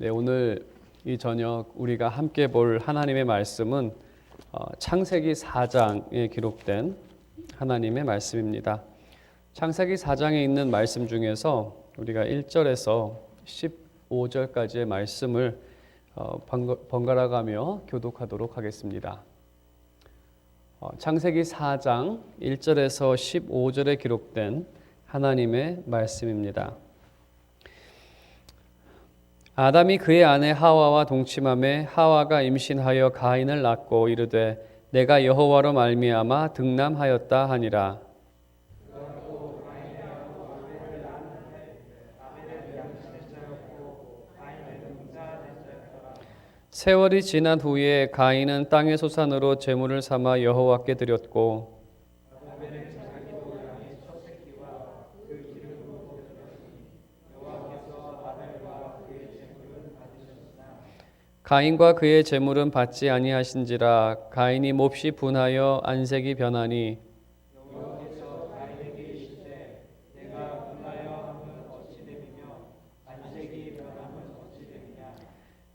네, 오늘 이 저녁 우리가 함께 볼 하나님의 말씀은 창세기 4장에 기록된 하나님의 말씀입니다. 창세기 4장에 있는 말씀 중에서 우리가 1절에서 15절까지의 말씀을 번갈아 가며 교독하도록 하겠습니다. 창세기 4장 1절에서 15절에 기록된 하나님의 말씀입니다. 아담이 그의 아내 하와와 동침하매 하와가 임신하여 가인을 낳고 이르되 내가 여호와로 말미암아 득남하였다 하니라. 세월이 지난 후에 가인은 땅의 소산으로 제물을 삼아 여호와께 드렸고 가인과 그의 제물은 받지 아니하신지라. 가인이 몹시 분하여 안색이 변하니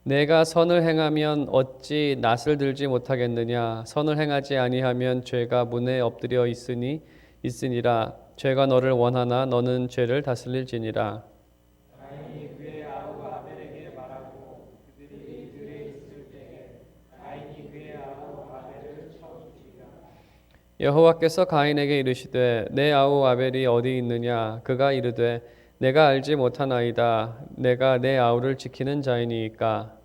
내가 선을 행하면 어찌 낯을 들지 못하겠느냐. 선을 행하지 아니하면 죄가 문에 엎드려 있으니라. 죄가 너를 원하나 너는 죄를 다스릴지니라. 여호와께서 가인에게 이르시되 내 아우 아벨이 어디 있느냐. 그가 이르되 내가 알지 못하나이다. 내가 내 아우를 지키는 자이니이까.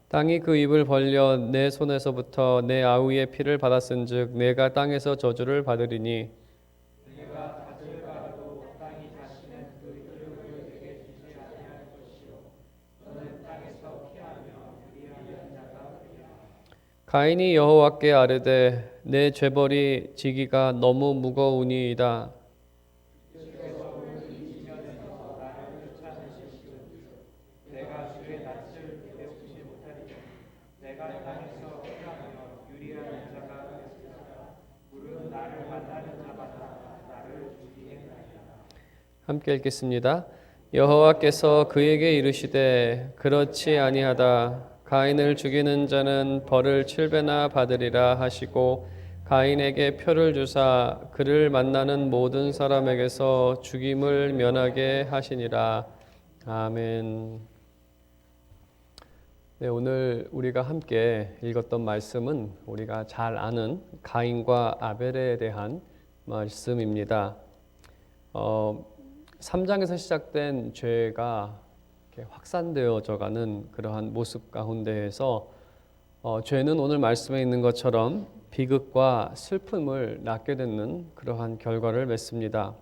땅이 그 입을 벌려 내 손에서부터 내 아우의 피를 받았은즉 내가 땅에서 저주를 받으리니 가인이 여호와께 아뢰되 내 죄벌이 지기가 너무 무거우니이다. 함께 읽겠습니다. 여호와께서 그에게 이르시되 그렇지 아니하다. 가인을 죽이는 자는 벌을 7배나 받으리라 하시고 가인에게 표를 주사 그를 만나는 모든 사람에게서 죽임을 면하게 하시니라. 아멘. 네, 오늘 우리가 함께 읽었던 말씀은 우리가 잘 아는 가인과 아벨에 대한 말씀입니다. 3장에서 시작된 죄가 확산되어져 가는 그러한 모습 가운데에서 죄는 오늘 말씀에 있는 것처럼 비극과 슬픔을 낳게 되는 그러한 결과를 맺습니다.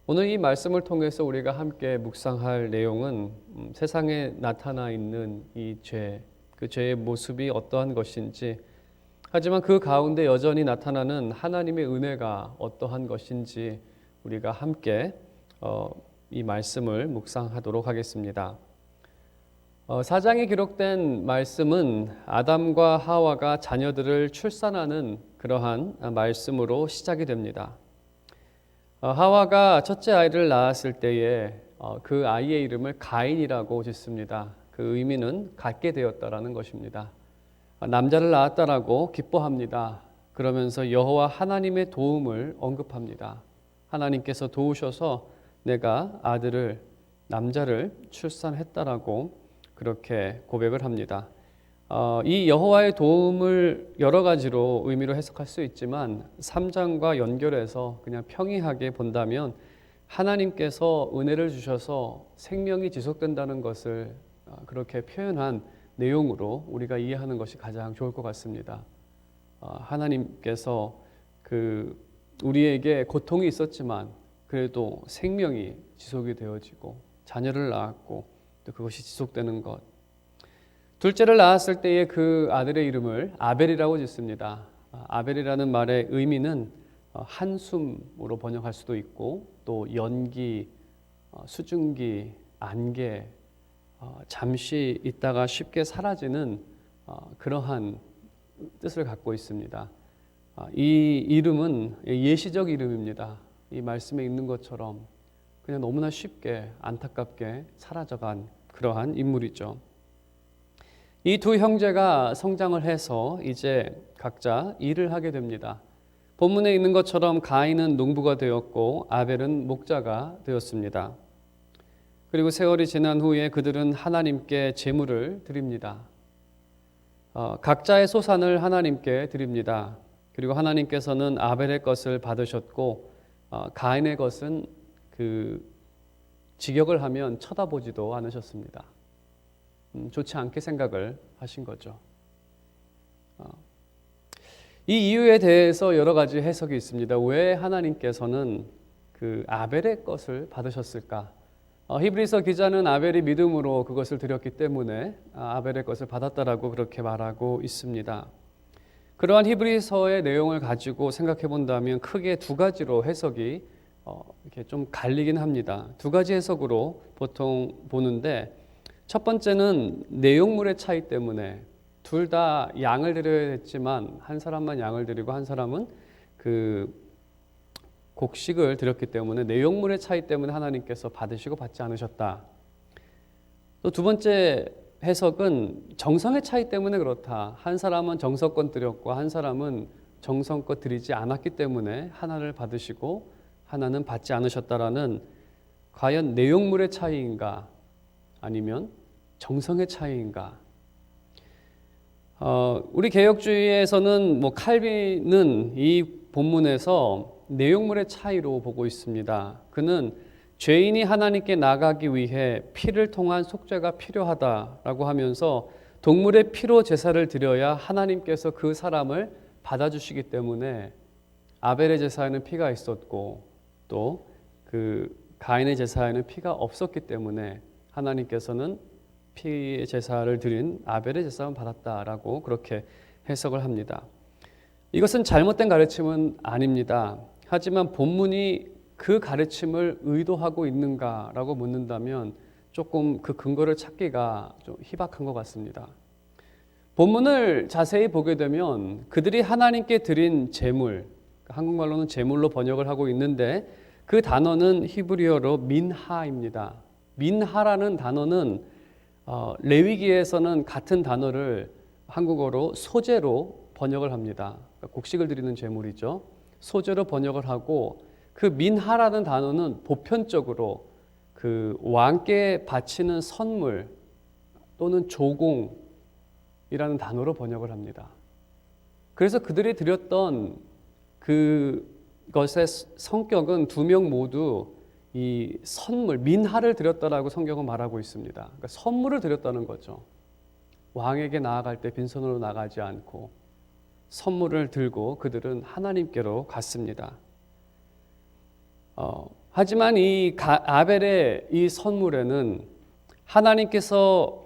오늘 이 말씀을 통해서 우리가 함께 묵상할 내용은 세상에 나타나 있는 이 죄, 그 죄의 모습이 어떠한 것인지, 하지만 그 가운데 여전히 나타나는 하나님의 은혜가 어떠한 것인지 우리가 함께 이 말씀을 묵상하도록 하겠습니다. 4장에 기록된 말씀은 아담과 하와가 자녀들을 출산하는 그러한 말씀으로 시작이 됩니다. 하와가 첫째 아이를 낳았을 때에 그 아이의 이름을 가인이라고 짓습니다. 그 의미는 갖게 되었다라는 것입니다. 남자를 낳았다라고 기뻐합니다. 그러면서 여호와 하나님의 도움을 언급합니다. 하나님께서 도우셔서 내가 남자를 출산했다라고 그렇게 고백을 합니다. 이 여호와의 도움을 여러 가지로 의미로 해석할 수 있지만 3장과 연결해서 그냥 평이하게 본다면 하나님께서 은혜를 주셔서 생명이 지속된다는 것을 그렇게 표현한 내용으로 우리가 이해하는 것이 가장 좋을 것 같습니다. 하나님께서 우리에게 고통이 있었지만 그래도 생명이 지속이 되어지고 자녀를 낳았고 또 그것이 지속되는 것. 둘째를 낳았을 때의 그 아들의 이름을 아벨이라고 짓습니다. 아벨이라는 말의 의미는 한숨으로 번역할 수도 있고 또 연기, 수증기, 안개, 잠시 있다가 쉽게 사라지는 그러한 뜻을 갖고 있습니다. 이 이름은 예시적 이름입니다. 이 말씀에 있는 것처럼 그냥 너무나 쉽게 안타깝게 사라져간 그러한 인물이죠. 이 두 형제가 성장을 해서 이제 각자 일을 하게 됩니다. 본문에 있는 것처럼 가인은 농부가 되었고 아벨은 목자가 되었습니다. 그리고 세월이 지난 후에 그들은 하나님께 제물을 드립니다. 각자의 소산을 하나님께 드립니다. 그리고 하나님께서는 아벨의 것을 받으셨고 가인의 것은 그 직역을 하면 쳐다보지도 않으셨습니다. 좋지 않게 생각을 하신 거죠. 이 이유에 대해서 여러 가지 해석이 있습니다. 왜 하나님께서는 그 아벨의 것을 받으셨을까? 히브리서 기자는 아벨이 믿음으로 그것을 드렸기 때문에 아벨의 것을 받았다라고 그렇게 말하고 있습니다. 그러한 히브리서의 내용을 가지고 생각해 본다면 크게 두 가지로 해석이 이렇게 좀 갈리긴 합니다. 두 가지 해석으로 보통 보는데, 첫 번째는 내용물의 차이 때문에 둘 다 양을 드려야 했지만 한 사람만 양을 드리고 한 사람은 그 곡식을 드렸기 때문에 내용물의 차이 때문에 하나님께서 받으시고 받지 않으셨다. 또 두 번째 해석은 정성의 차이 때문에 그렇다. 한 사람은 정성껏 드렸고 한 사람은 정성껏 드리지 않았기 때문에 하나를 받으시고 하나는 받지 않으셨다라는, 과연 내용물의 차이인가 아니면 정성의 차이인가? 우리 개혁주의에서는 칼빈은 이 본문에서 내용물의 차이로 보고 있습니다. 그는 죄인이 하나님께 나가기 위해 피를 통한 속죄가 필요하다라고 하면서 동물의 피로 제사를 드려야 하나님께서 그 사람을 받아주시기 때문에 아벨의 제사에는 피가 있었고 또 그 가인의 제사에는 피가 없었기 때문에 하나님께서는 피의 제사를 드린 아벨의 제사만 받았다라고 그렇게 해석을 합니다. 이것은 잘못된 가르침은 아닙니다. 하지만 본문이 그 가르침을 의도하고 있는가라고 묻는다면 조금 그 근거를 찾기가 좀 희박한 것 같습니다. 본문을 자세히 보게 되면 그들이 하나님께 드린 제물, 한국말로는 제물로 번역을 하고 있는데 그 단어는 히브리어로 민하입니다. 민하라는 단어는 레위기에서는 같은 단어를 한국어로 소제로 번역을 합니다. 그러니까 곡식을 드리는 제물이죠. 소제로 번역을 하고 그 민하라는 단어는 보편적으로 그 왕께 바치는 선물 또는 조공이라는 단어로 번역을 합니다. 그래서 그들이 드렸던 그것의 성격은 두 명 모두 이 선물, 민하를 드렸다라고 성경은 말하고 있습니다. 그러니까 선물을 드렸다는 거죠. 왕에게 나아갈 때 빈손으로 나가지 않고 선물을 들고 그들은 하나님께로 갔습니다. 하지만 이 아벨의 이 선물에는 하나님께서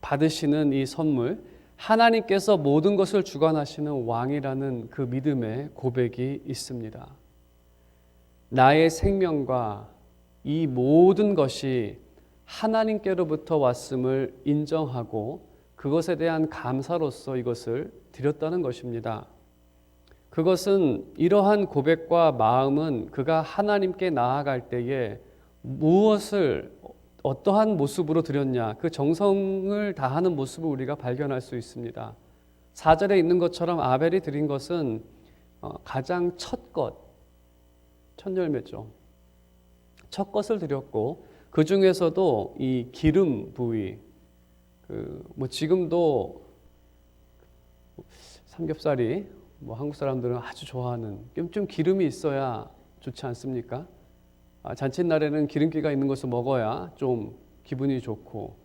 받으시는 이 선물, 하나님께서 모든 것을 주관하시는 왕이라는 그 믿음의 고백이 있습니다. 나의 생명과 이 모든 것이 하나님께로부터 왔음을 인정하고 그것에 대한 감사로서 이것을 드렸다는 것입니다. 그것은 이러한 고백과 마음은 그가 하나님께 나아갈 때에 무엇을 어떠한 모습으로 드렸냐, 그 정성을 다하는 모습을 우리가 발견할 수 있습니다. 4절에 있는 것처럼 아벨이 드린 것은 가장 첫 열매죠. 첫 것을 드렸고 그 중에서도 이 기름 부위, 지금도 삼겹살이 한국 사람들은 아주 좋아하는 좀 기름이 있어야 좋지 않습니까? 잔칫날에는 기름기가 있는 것을 먹어야 좀 기분이 좋고,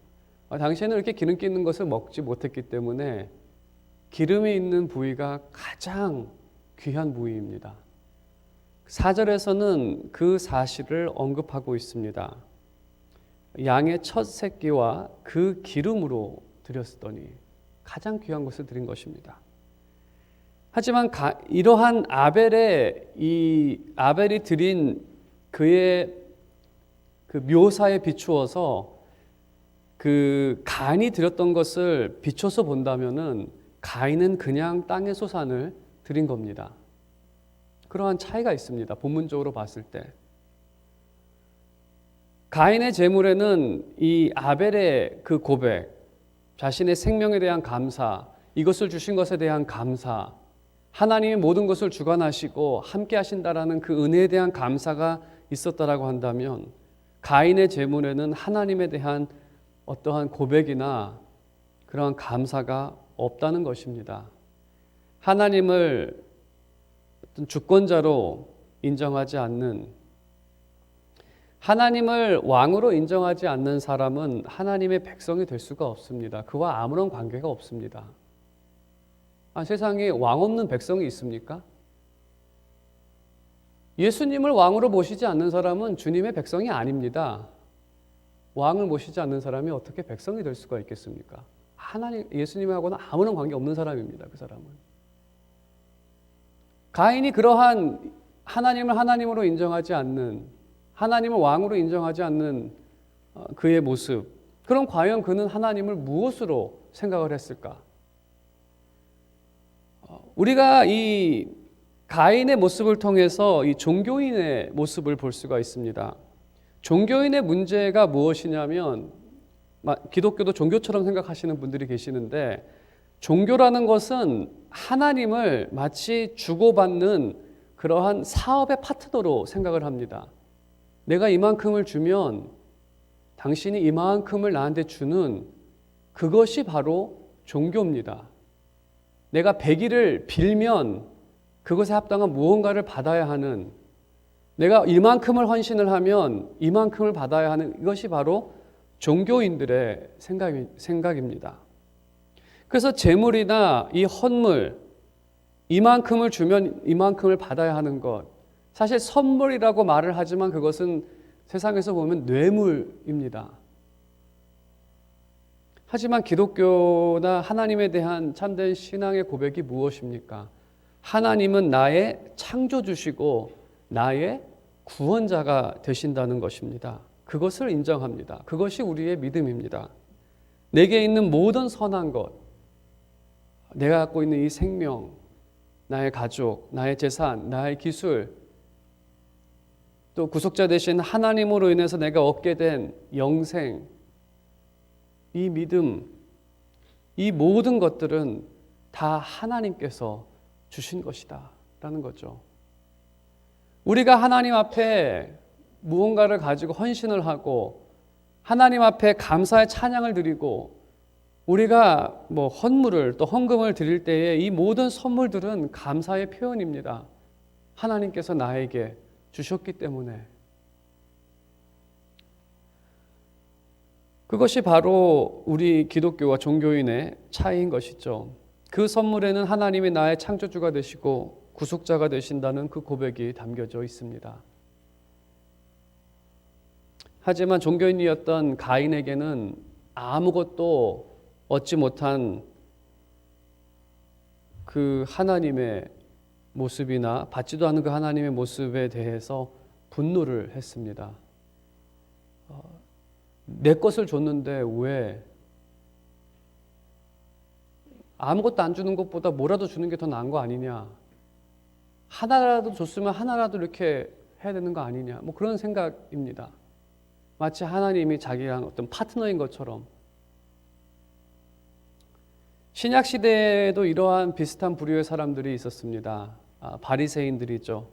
당시에는 이렇게 기름기 있는 것을 먹지 못했기 때문에 기름이 있는 부위가 가장 귀한 부위입니다. 4절에서는 그 사실을 언급하고 있습니다. 양의 첫 새끼와 그 기름으로 드렸으더니 가장 귀한 것을 드린 것입니다. 하지만 이러한 아벨이 드린 그의 그 묘사에 비추어서 그 가인이 드렸던 것을 비춰서 본다면은 가인은 그냥 땅의 소산을 드린 겁니다. 그러한 차이가 있습니다. 본문적으로 봤을 때. 가인의 제물에는 이 아벨의 그 고백, 자신의 생명에 대한 감사, 이것을 주신 것에 대한 감사, 하나님이 모든 것을 주관하시고 함께 하신다라는 그 은혜에 대한 감사가 있었다라고 한다면, 가인의 제물에는 하나님에 대한 어떠한 고백이나 그러한 감사가 없다는 것입니다. 하나님을 어떤 주권자로 인정하지 않는, 하나님을 왕으로 인정하지 않는 사람은 하나님의 백성이 될 수가 없습니다. 그와 아무런 관계가 없습니다. 세상에 왕 없는 백성이 있습니까? 예수님을 왕으로 모시지 않는 사람은 주님의 백성이 아닙니다. 왕을 모시지 않는 사람이 어떻게 백성이 될 수가 있겠습니까? 예수님하고는 아무런 관계 없는 사람입니다. 그 사람은. 가인이 그러한 하나님을 하나님으로 인정하지 않는, 하나님을 왕으로 인정하지 않는 그의 모습, 그럼 과연 그는 하나님을 무엇으로 생각을 했을까? 우리가 이 가인의 모습을 통해서 이 종교인의 모습을 볼 수가 있습니다. 종교인의 문제가 무엇이냐면, 기독교도 종교처럼 생각하시는 분들이 계시는데, 종교라는 것은 하나님을 마치 주고받는 그러한 사업의 파트너로 생각을 합니다. 내가 이만큼을 주면 당신이 이만큼을 나한테 주는, 그것이 바로 종교입니다. 내가 100일을 빌면 그것에 합당한 무언가를 받아야 하는, 내가 이만큼을 헌신을 하면 이만큼을 받아야 하는, 이것이 바로 종교인들의 생각입니다. 그래서 재물이나 이 헌물, 이만큼을 주면 이만큼을 받아야 하는 것, 사실 선물이라고 말을 하지만 그것은 세상에서 보면 뇌물입니다. 하지만 기독교나 하나님에 대한 참된 신앙의 고백이 무엇입니까? 하나님은 나의 창조주시고 나의 구원자가 되신다는 것입니다. 그것을 인정합니다. 그것이 우리의 믿음입니다. 내게 있는 모든 선한 것, 내가 갖고 있는 이 생명, 나의 가족, 나의 재산, 나의 기술, 또 구속자 되신 하나님으로 인해서 내가 얻게 된 영생, 이 믿음, 이 모든 것들은 다 하나님께서 주신 것이다 라는 거죠. 우리가 하나님 앞에 무언가를 가지고 헌신을 하고 하나님 앞에 감사의 찬양을 드리고 우리가 헌물을 또 헌금을 드릴 때에 이 모든 선물들은 감사의 표현입니다. 하나님께서 나에게 주셨기 때문에. 그것이 바로 우리 기독교와 종교인의 차이인 것이죠. 그 선물에는 하나님이 나의 창조주가 되시고 구속자가 되신다는 그 고백이 담겨져 있습니다. 하지만 종교인이었던 가인에게는 아무것도 얻지 못한 그 하나님의 모습이나 받지도 않은 그 하나님의 모습에 대해서 분노를 했습니다. 내 것을 줬는데 왜 아무것도 안 주는 것보다 뭐라도 주는 게 더 나은 거 아니냐, 하나라도 줬으면 하나라도 이렇게 해야 되는 거 아니냐, 그런 생각입니다. 마치 하나님이 자기랑 어떤 파트너인 것처럼. 신약 시대에도 이러한 비슷한 부류의 사람들이 있었습니다. 바리새인들이죠.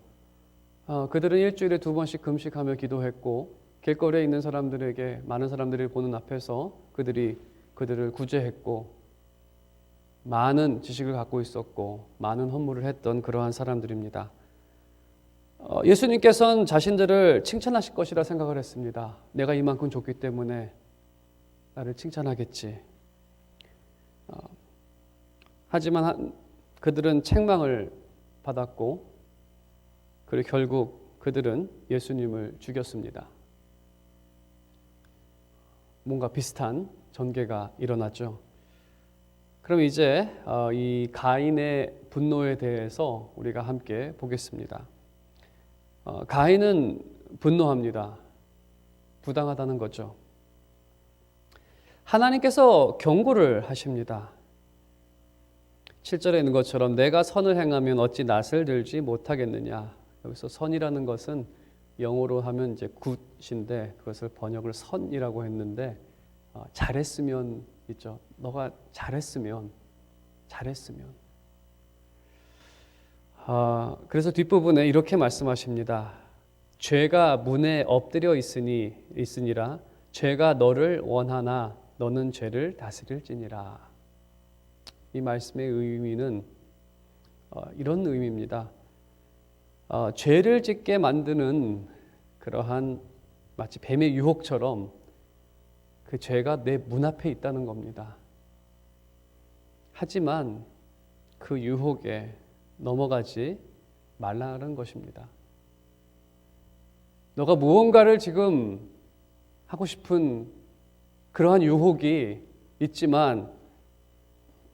그들은 일주일에 2번씩 금식하며 기도했고 길거리에 있는 사람들에게, 많은 사람들이 보는 앞에서 그들을 구제했고 많은 지식을 갖고 있었고 많은 헌물을 했던 그러한 사람들입니다. 예수님께서는 자신들을 칭찬하실 것이라 생각을 했습니다. 내가 이만큼 줬기 때문에 나를 칭찬하겠지. 하지만 그들은 책망을 받았고 그리고 결국 그들은 예수님을 죽였습니다. 뭔가 비슷한 전개가 일어났죠. 그럼 이제 이 가인의 분노에 대해서 우리가 함께 보겠습니다. 가인은 분노합니다. 부당하다는 거죠. 하나님께서 경고를 하십니다. 7절에 있는 것처럼 내가 선을 행하면 어찌 낯을 들지 못하겠느냐. 여기서 선이라는 것은 영어로 하면 이제 굿인데 그것을 번역을 선이라고 했는데 잘했으면 있죠. 너가 잘했으면. 그래서 뒷부분에 이렇게 말씀하십니다. 죄가 문에 엎드려 있으니라 죄가 너를 원하나 너는 죄를 다스릴지니라. 이 말씀의 의미는 이런 의미입니다. 죄를 짓게 만드는 그러한 마치 뱀의 유혹처럼 그 죄가 내 문 앞에 있다는 겁니다. 하지만 그 유혹에 넘어가지 말라는 것입니다. 너가 무언가를 지금 하고 싶은 그러한 유혹이 있지만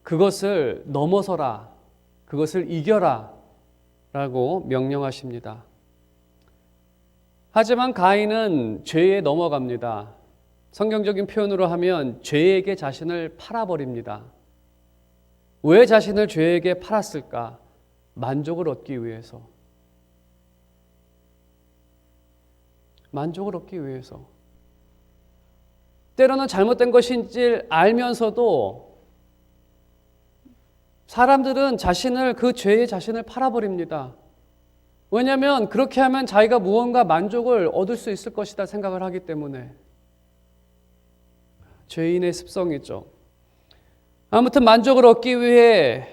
그것을 넘어서라, 그것을 이겨라 라고 명령하십니다. 하지만 가인은 죄에 넘어갑니다. 성경적인 표현으로 하면 죄에게 자신을 팔아버립니다. 왜 자신을 죄에게 팔았을까? 만족을 얻기 위해서. 만족을 얻기 위해서. 때로는 잘못된 것인지 알면서도 사람들은 그 죄에 자신을 팔아버립니다. 왜냐하면 그렇게 하면 자기가 무언가 만족을 얻을 수 있을 것이다 생각을 하기 때문에. 죄인의 습성이죠. 아무튼 만족을 얻기 위해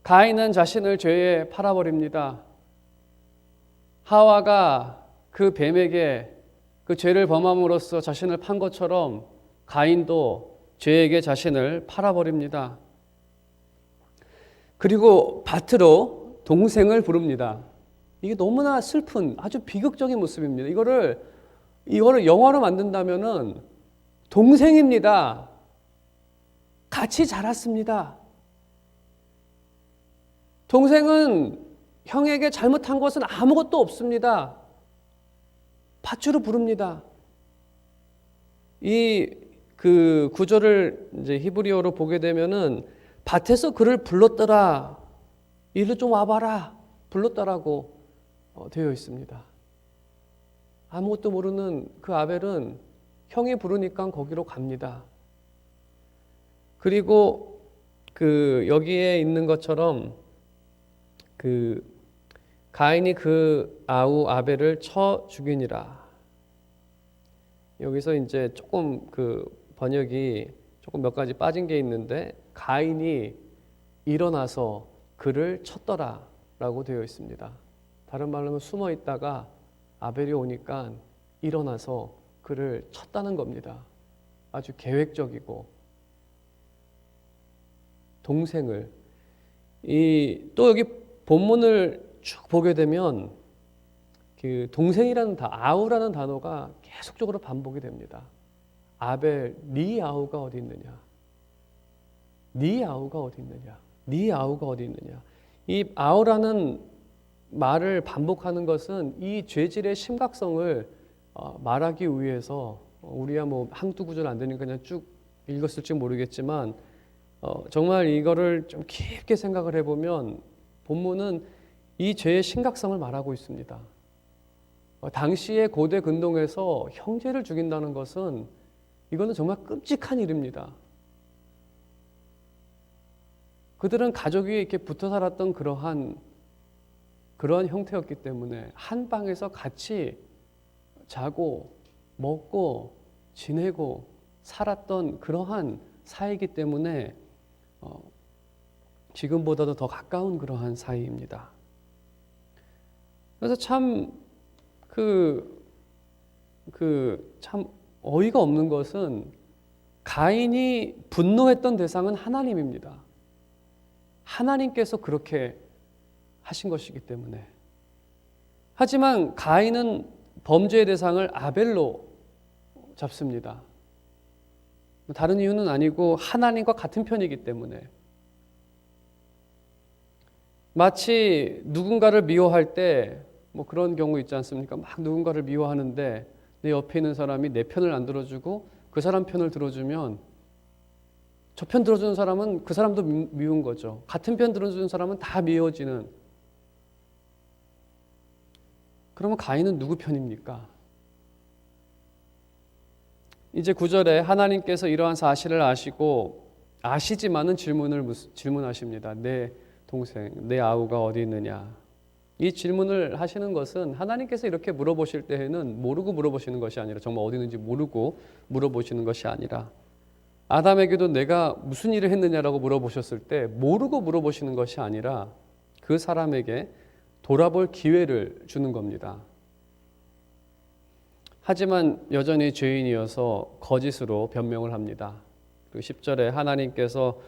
가인은 자신을 죄에 팔아버립니다. 하와가 그 뱀에게 그 죄를 범함으로써 자신을 판 것처럼 가인도 죄에게 자신을 팔아버립니다. 그리고 밭으로 동생을 부릅니다. 이게 너무나 슬픈 아주 비극적인 모습입니다. 이거를 영화로 만든다면은 동생입니다. 같이 자랐습니다. 동생은 형에게 잘못한 것은 아무것도 없습니다. 밭으로 부릅니다. 그 구절을 이제 히브리어로 보게 되면은 밭에서 그를 불렀더라. 이리 좀 와봐라. 불렀다라고 되어 있습니다. 아무것도 모르는 그 아벨은 형이 부르니까 거기로 갑니다. 그리고 여기에 있는 것처럼 가인이 그 아우 아벨을 쳐 죽이니라. 여기서 이제 조금 번역이 조금 몇 가지 빠진 게 있는데 가인이 일어나서 그를 쳤더라라고 되어 있습니다. 다른 말로 하면 숨어 있다가 아벨이 오니까 일어나서 그를 쳤다는 겁니다. 아주 계획적이고 동생을 또 여기 본문을 쭉 보게 되면 그 동생이라는 아우라는 단어가 계속적으로 반복이 됩니다. 아벨, 네 아우가 어디 있느냐? 네 아우가 어디 있느냐? 네 아우가 어디 있느냐? 이 아우라는 말을 반복하는 것은 이 죄질의 심각성을 말하기 위해서 우리야 뭐 한두 구절 안 되니까 그냥 쭉 읽었을지 모르겠지만 정말 이거를 좀 깊게 생각을 해보면 본문은 이 죄의 심각성을 말하고 있습니다. 당시의 고대 근동에서 형제를 죽인다는 것은 이거는 정말 끔찍한 일입니다. 그들은 가족이 이렇게 붙어 살았던 그러한 형태였기 때문에 한 방에서 같이 자고 먹고 지내고 살았던 그러한 사이이기 때문에 지금보다도 더 가까운 그러한 사이입니다. 그래서 참 참 어이가 없는 것은 가인이 분노했던 대상은 하나님입니다. 하나님께서 그렇게 하신 것이기 때문에. 하지만 가인은 범죄의 대상을 아벨로 잡습니다. 다른 이유는 아니고 하나님과 같은 편이기 때문에. 마치 누군가를 미워할 때 뭐 그런 경우 있지 않습니까? 막 누군가를 미워하는데 내 옆에 있는 사람이 내 편을 안 들어주고 그 사람 편을 들어주면 저 편 들어주는 사람은 그 사람도 미운 거죠. 같은 편 들어주는 사람은 다 미워지는. 그러면 가인은 누구 편입니까? 이제 9절에 하나님께서 이러한 사실을 아시지만은 질문하십니다. 내 동생, 내 아우가 어디 있느냐? 이 질문을 하시는 것은 하나님께서 이렇게 물어보실 때에는 모르고 물어보시는 것이 아니라, 정말 어디 있는지 모르고 물어보시는 것이 아니라, 아담에게도 내가 무슨 일을 했느냐라고 물어보셨을 때 모르고 물어보시는 것이 아니라 그 사람에게 돌아볼 기회를 주는 겁니다. 하지만 여전히 죄인이어서 거짓으로 변명을 합니다. 그 10절에 하나님께서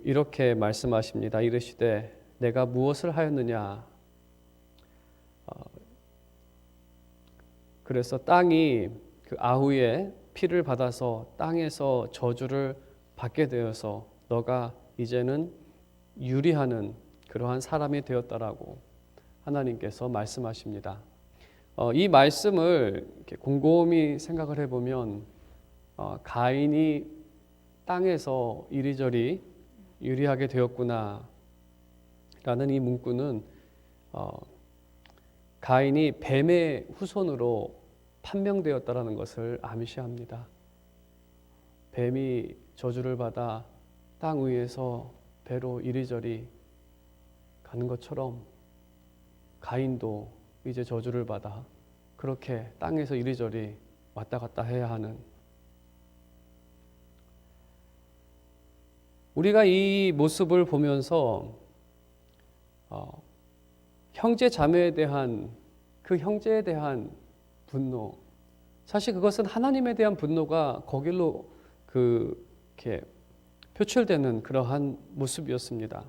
이렇게 말씀하십니다. 이르시되 내가 무엇을 하였느냐? 그래서 땅이 그 아우의 피를 받아서 땅에서 저주를 받게 되어서 너가 이제는 유리하는 그러한 사람이 되었다라고 하나님께서 말씀하십니다. 이 말씀을 이렇게 곰곰이 생각을 해보면 가인이 땅에서 이리저리 유리하게 되었구나 라는 이 문구는 가인이 뱀의 후손으로 판명되었다라는 것을 암시합니다. 뱀이 저주를 받아 땅 위에서 배로 이리저리 가는 것처럼 가인도 이제 저주를 받아 그렇게 땅에서 이리저리 왔다 갔다 해야 하는, 우리가 이 모습을 보면서 형제 자매에 대한 그 형제에 대한 분노, 사실 그것은 하나님에 대한 분노가 거길로 이렇게 표출되는 그러한 모습이었습니다.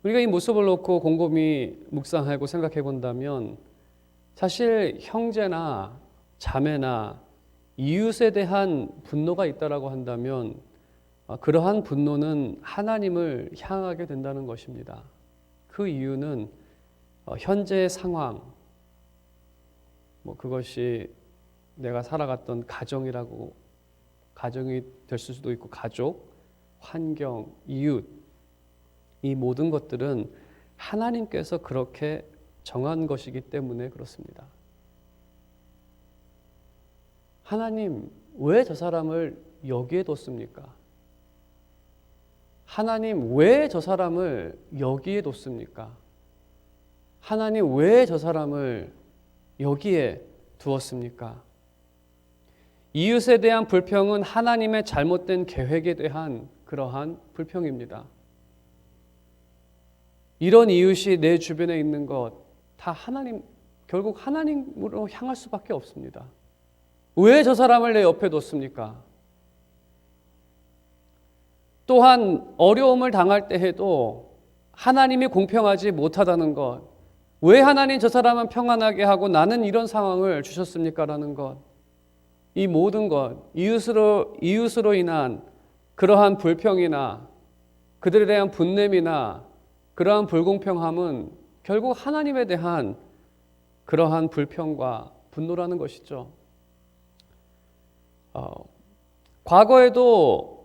우리가 이 모습을 놓고 곰곰이 묵상하고 생각해 본다면 사실 형제나 자매나 이웃에 대한 분노가 있다라고 한다면 그러한 분노는 하나님을 향하게 된다는 것입니다. 그 이유는 현재의 상황, 그것이 내가 살아갔던 가정이 될 수도 있고 가족, 환경, 이웃, 이 모든 것들은 하나님께서 그렇게 정한 것이기 때문에 그렇습니다. 하나님, 왜 저 사람을 여기에 뒀습니까? 하나님, 왜 저 사람을 여기에 뒀습니까? 하나님, 왜 저 사람을 여기에 두었습니까? 이웃에 대한 불평은 하나님의 잘못된 계획에 대한 그러한 불평입니다. 이런 이웃이 내 주변에 있는 것 다 결국 하나님으로 향할 수밖에 없습니다. 왜 저 사람을 내 옆에 뒀습니까? 또한 어려움을 당할 때 해도 하나님이 공평하지 못하다는 것, 왜 하나님 저 사람은 평안하게 하고 나는 이런 상황을 주셨습니까? 라는 것, 이 모든 것, 이웃으로 인한 그러한 불평이나 그들에 대한 분냄이나 그러한 불공평함은 결국 하나님에 대한 그러한 불평과 분노라는 것이죠.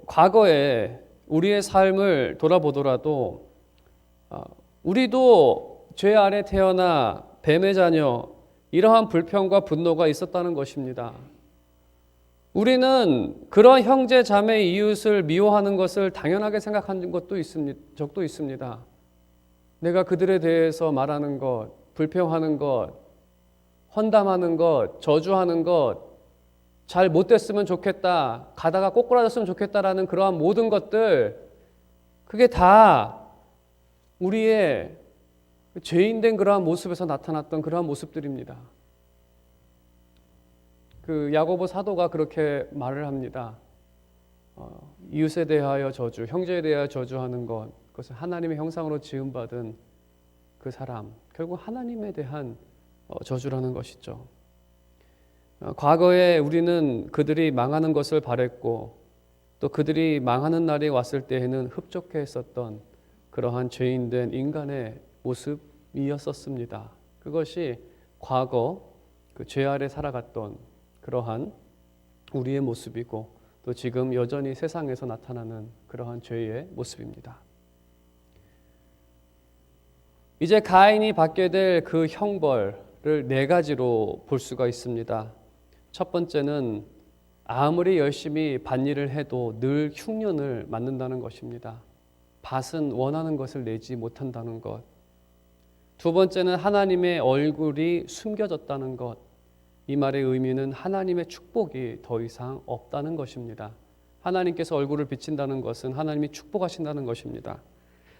과거에 우리의 삶을 돌아보더라도 우리도 죄 아래 태어나 뱀의 자녀, 이러한 불평과 분노가 있었다는 것입니다. 우리는 그런 형제, 자매, 이웃을 미워하는 것을 당연하게 생각한 적도 있습니다. 내가 그들에 대해서 말하는 것, 불평하는 것, 헌담하는 것, 저주하는 것, 잘 못됐으면 좋겠다, 가다가 꼬꾸라졌으면 좋겠다라는 그러한 모든 것들, 그게 다 우리의 죄인된 그러한 모습에서 나타났던 그러한 모습들입니다. 야고보 사도가 그렇게 말을 합니다. 이웃에 대하여 저주, 형제에 대하여 저주하는 것, 그것은 하나님의 형상으로 지음받은 그 사람, 결국 하나님에 대한 저주라는 것이죠. 과거에 우리는 그들이 망하는 것을 바랬고 또 그들이 망하는 날이 왔을 때에는 흡족해 했었던 그러한 죄인된 인간의 모습이었었습니다. 그것이 과거 그 죄 아래 살아갔던 그러한 우리의 모습이고 또 지금 여전히 세상에서 나타나는 그러한 죄의 모습입니다. 이제 가인이 받게 될 그 형벌을 네 가지로 볼 수가 있습니다. 첫 번째는 아무리 열심히 밭일을 해도 늘 흉년을 맞는다는 것입니다. 밭은 원하는 것을 내지 못한다는 것. 두 번째는 하나님의 얼굴이 숨겨졌다는 것. 이 말의 의미는 하나님의 축복이 더 이상 없다는 것입니다. 하나님께서 얼굴을 비친다는 것은 하나님이 축복하신다는 것입니다.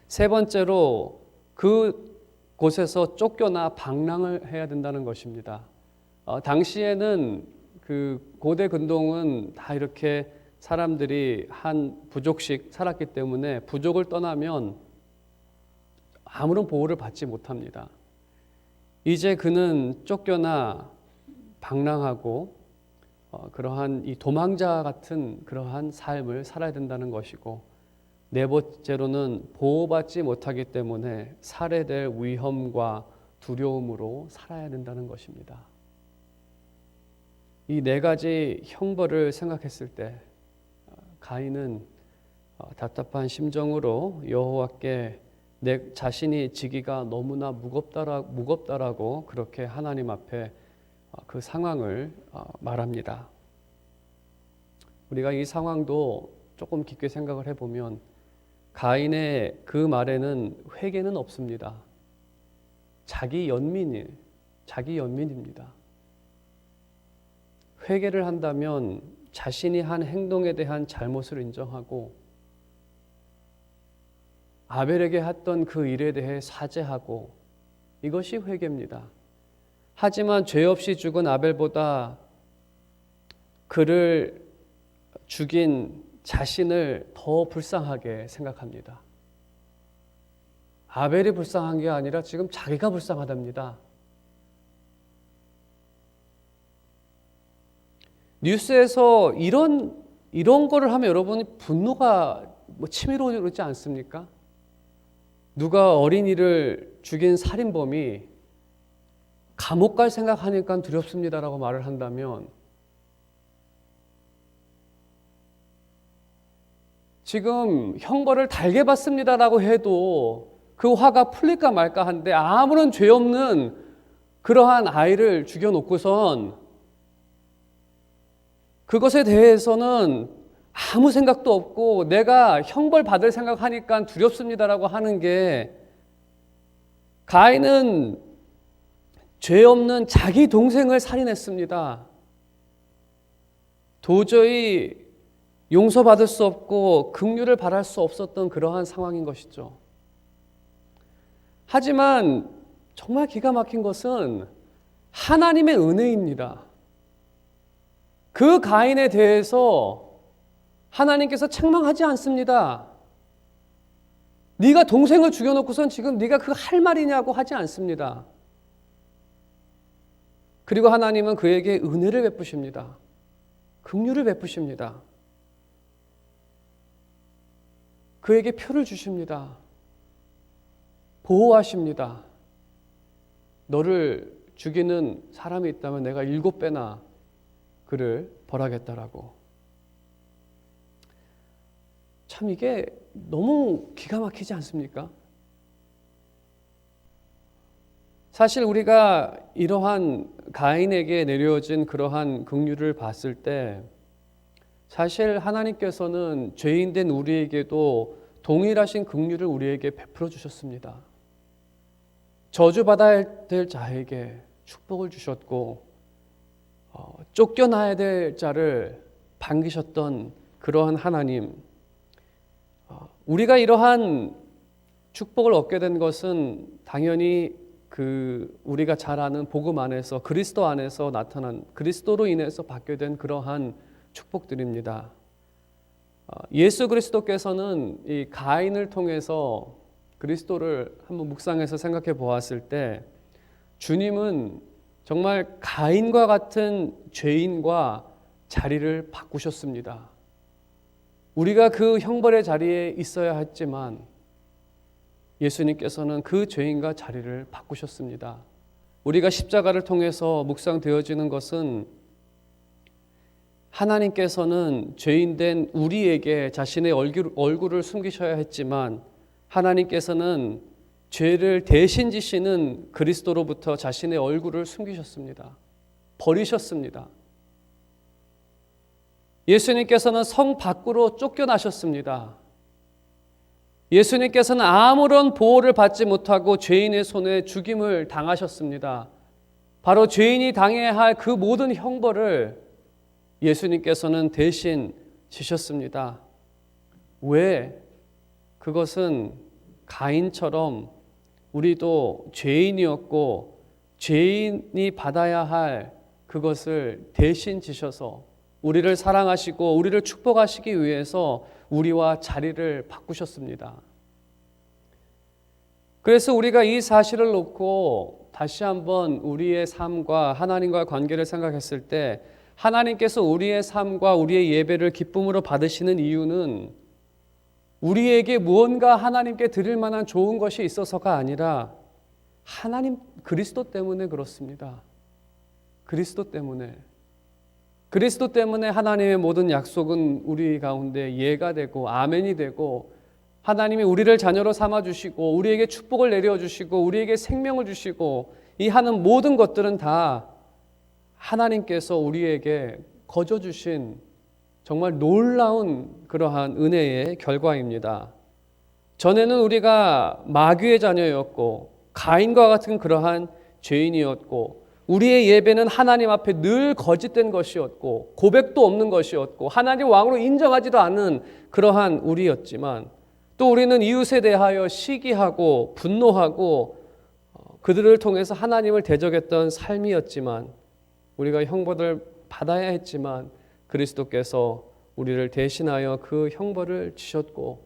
세 번째로 그 곳에서 쫓겨나 방랑을 해야 된다는 것입니다. 당시에는 그 고대 근동은 다 이렇게 사람들이 한 부족씩 살았기 때문에 부족을 떠나면 아무런 보호를 받지 못합니다. 이제 그는 쫓겨나 방랑하고 그러한 이 도망자 같은 그러한 삶을 살아야 된다는 것이고, 네 번째로는 보호받지 못하기 때문에 살해될 위험과 두려움으로 살아야 된다는 것입니다. 이 네 가지 형벌을 생각했을 때 가인은 답답한 심정으로 여호와께 내 자신이 지기가 너무나 무겁다라고 그렇게 하나님 앞에 그 상황을 말합니다. 우리가 이 상황도 조금 깊게 생각을 해보면 가인의 그 말에는 회개는 없습니다. 자기 연민입니다. 회개를 한다면 자신이 한 행동에 대한 잘못을 인정하고 아벨에게 했던 그 일에 대해 사죄하고, 이것이 회개입니다. 하지만 죄 없이 죽은 아벨보다 그를 죽인 자신을 더 불쌍하게 생각합니다. 아벨이 불쌍한 게 아니라 지금 자기가 불쌍하답니다. 뉴스에서 이런 거를 하면 여러분 분노가 치밀어 오르지 않습니까? 누가 어린이를 죽인 살인범이 감옥 갈 생각하니까 두렵습니다라고 말을 한다면, 지금 형벌을 달게 받습니다라고 해도 그 화가 풀릴까 말까 한데, 아무런 죄 없는 그러한 아이를 죽여놓고선 그것에 대해서는 아무 생각도 없고 내가 형벌 받을 생각하니까 두렵습니다라고 하는 게, 가인은 죄 없는 자기 동생을 살인했습니다. 도저히 용서받을 수 없고 긍휼을 바랄 수 없었던 그러한 상황인 것이죠. 하지만 정말 기가 막힌 것은 하나님의 은혜입니다. 그 가인에 대해서 하나님께서 책망하지 않습니다. 네가 동생을 죽여놓고선 지금 네가 그 할 말이냐고 하지 않습니다. 그리고 하나님은 그에게 은혜를 베푸십니다. 긍휼을 베푸십니다. 그에게 표를 주십니다. 보호하십니다. 너를 죽이는 사람이 있다면 내가 7배나 그를 벌하겠다라고. 참 이게 너무 기가 막히지 않습니까? 사실 우리가 이러한 가인에게 내려진 그러한 긍휼을 봤을 때, 사실 하나님께서는 죄인된 우리에게도 동일하신 긍휼을 우리에게 베풀어 주셨습니다. 저주받아야 될 자에게 축복을 주셨고, 쫓겨나야 될 자를 반기셨던 그러한 하나님, 우리가 이러한 축복을 얻게 된 것은 당연히 우리가 잘 아는 복음 안에서, 그리스도 안에서 나타난, 그리스도로 인해서 받게 된 그러한 축복들입니다. 예수 그리스도께서는 이 가인을 통해서 그리스도를 한번 묵상해서 생각해 보았을 때, 주님은 정말 가인과 같은 죄인과 자리를 바꾸셨습니다. 우리가 그 형벌의 자리에 있어야 했지만 예수님께서는 그 죄인과 자리를 바꾸셨습니다. 우리가 십자가를 통해서 묵상되어지는 것은 하나님께서는 죄인된 우리에게 자신의 얼굴을 숨기셔야 했지만 하나님께서는 죄를 대신 지시는 그리스도로부터 자신의 얼굴을 숨기셨습니다. 버리셨습니다. 예수님께서는 성 밖으로 쫓겨나셨습니다. 예수님께서는 아무런 보호를 받지 못하고 죄인의 손에 죽임을 당하셨습니다. 바로 죄인이 당해야 할 그 모든 형벌을 예수님께서는 대신 지셨습니다. 왜? 그것은 가인처럼 우리도 죄인이었고 죄인이 받아야 할 그것을 대신 지셔서 우리를 사랑하시고 우리를 축복하시기 위해서 우리와 자리를 바꾸셨습니다. 그래서 우리가 이 사실을 놓고 다시 한번 우리의 삶과 하나님과의 관계를 생각했을 때 하나님께서 우리의 삶과 우리의 예배를 기쁨으로 받으시는 이유는 우리에게 무언가 하나님께 드릴 만한 좋은 것이 있어서가 아니라 하나님 그리스도 때문에 그렇습니다. 그리스도 때문에 하나님의 모든 약속은 우리 가운데 예가 되고 아멘이 되고 하나님이 우리를 자녀로 삼아주시고 우리에게 축복을 내려주시고 우리에게 생명을 주시고 이 하는 모든 것들은 다 하나님께서 우리에게 거저주신 정말 놀라운 그러한 은혜의 결과입니다. 전에는 우리가 마귀의 자녀였고 가인과 같은 그러한 죄인이었고 우리의 예배는 하나님 앞에 늘 거짓된 것이었고 고백도 없는 것이었고 하나님 왕으로 인정하지도 않은 그러한 우리였지만 또 우리는 이웃에 대하여 시기하고 분노하고 그들을 통해서 하나님을 대적했던 삶이었지만 우리가 형벌을 받아야 했지만 그리스도께서 우리를 대신하여 그 형벌을 지셨고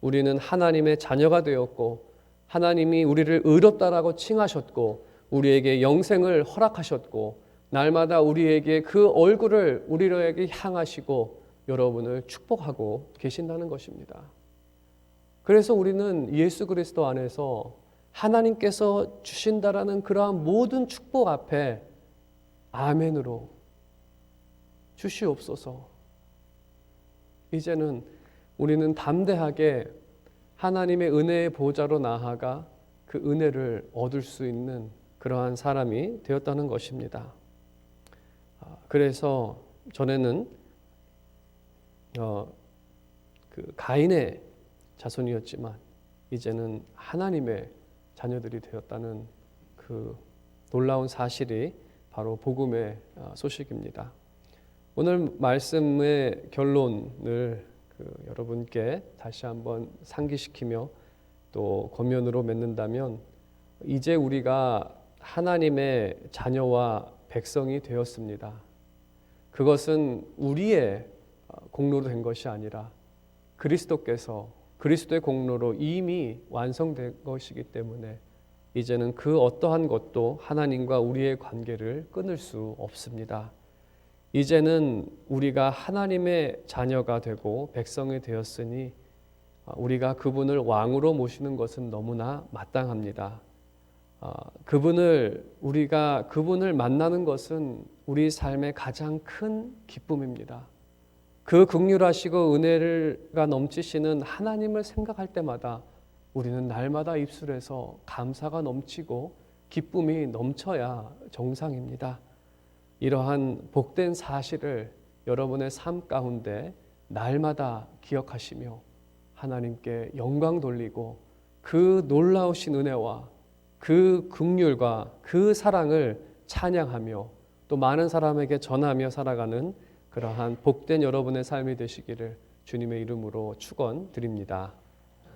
우리는 하나님의 자녀가 되었고 하나님이 우리를 의롭다라고 칭하셨고 우리에게 영생을 허락하셨고 날마다 우리에게 그 얼굴을 우리에게 향하시고 여러분을 축복하고 계신다는 것입니다. 그래서 우리는 예수 그리스도 안에서 하나님께서 주신다라는 그러한 모든 축복 앞에 아멘으로 주시옵소서. 이제는 우리는 담대하게 하나님의 은혜의 보좌로 나아가 그 은혜를 얻을 수 있는 그러한 사람이 되었다는 것입니다. 그래서 전에는 그 가인의 자손이었지만 이제는 하나님의 자녀들이 되었다는 그 놀라운 사실이 바로 복음의 소식입니다. 오늘 말씀의 결론을 여러분께 다시 한번 상기시키며 또 권면으로 맺는다면 이제 우리가 하나님의 자녀와 백성이 되었습니다. 그것은 우리의 공로로 된 것이 아니라 그리스도께서 그리스도의 공로로 이미 완성된 것이기 때문에 이제는 그 어떠한 것도 하나님과 우리의 관계를 끊을 수 없습니다. 이제는 우리가 하나님의 자녀가 되고 백성이 되었으니 우리가 그분을 왕으로 모시는 것은 너무나 마땅합니다. 우리가 그분을 만나는 것은 우리 삶의 가장 큰 기쁨입니다. 그 긍휼하시고 은혜가 넘치시는 하나님을 생각할 때마다 우리는 날마다 입술에서 감사가 넘치고 기쁨이 넘쳐야 정상입니다. 이러한 복된 사실을 여러분의 삶 가운데 날마다 기억하시며 하나님께 영광 돌리고 그 놀라우신 은혜와 그 긍휼과 그 사랑을 찬양하며 또 많은 사람에게 전하며 살아가는 그러한 복된 여러분의 삶이 되시기를 주님의 이름으로 축원드립니다.